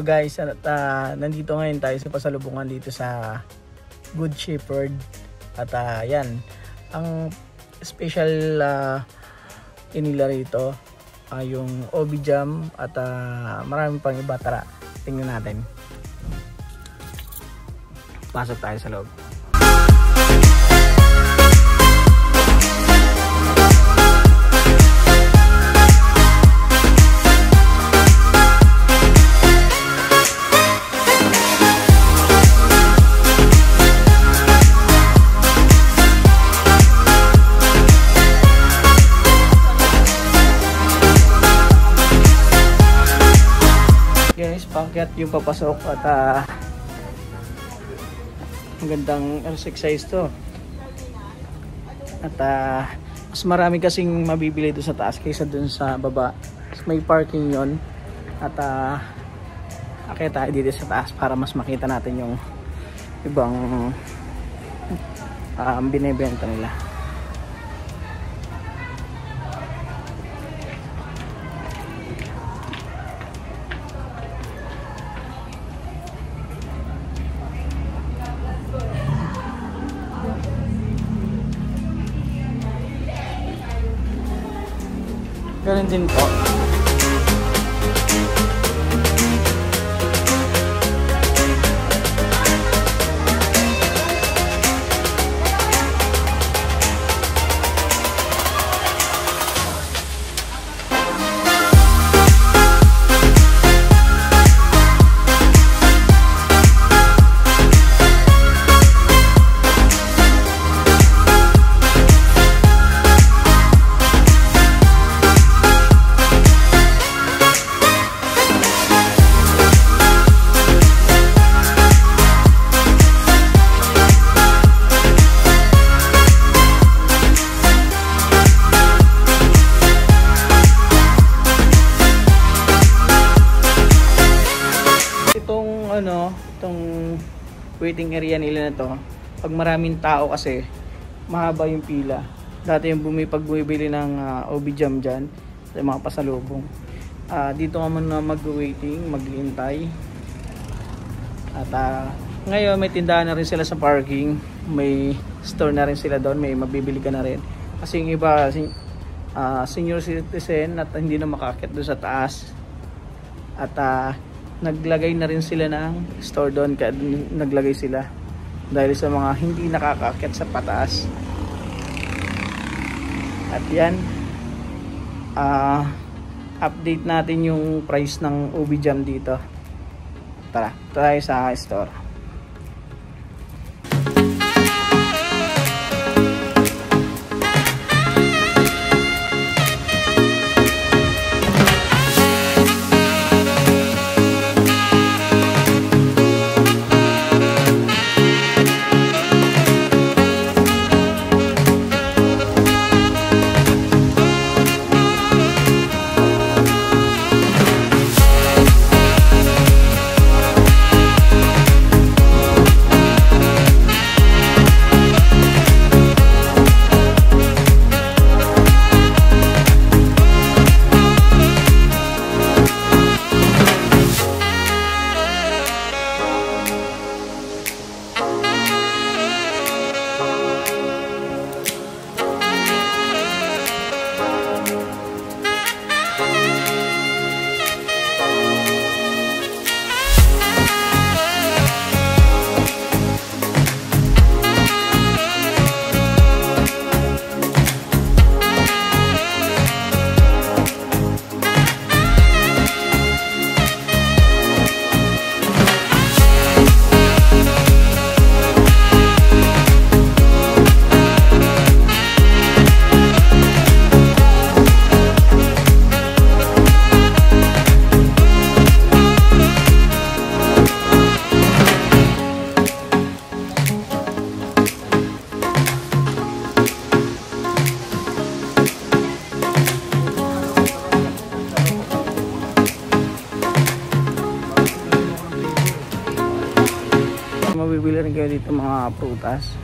So guys, at nandito ngayon tayo sa pasalubungan dito sa Good Shepherd. At yan, ang special inila rito yung Obi Jam at marami pang iba. Tara, tingnan natin. Pasok tayo sa loob. Paakyat yung papasok at ang gandang exercise to. At mas marami kasing mabibili doon sa taas kaysa doon sa baba. May parking yon. At akyat tayo dito sa taas para mas makita natin yung ibang binibenta nila. Ganun din po. Itong waiting area nila na to, pag maraming tao kasi mahaba yung pila. Dati yung pag bumibili ng Obi Jam dyan sa mga pasalubong, dito ka muna mag-waiting, mag-iintay. At ngayon may tindahan na rin sila sa parking, may store na rin sila doon, may mabibili ka na rin. Kasi yung iba senior citizen at hindi na makakit doon sa taas. At naglagay na rin sila ng store doon, kaya naglagay sila dahil sa mga hindi nakakakit sa pataas. At yan, update natin yung price ng Obi Jam dito. Tara, tayo sa store. Mabibili rin kayo dito mga prutas.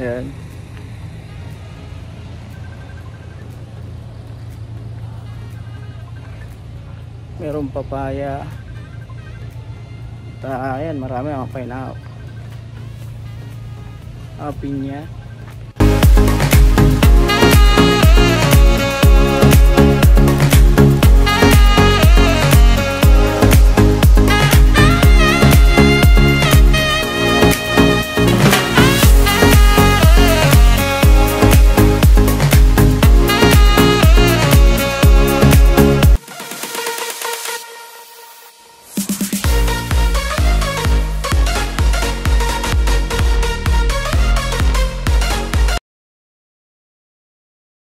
Ayan. Merong papaya. Ayan, marami mga pineapple. Pinya.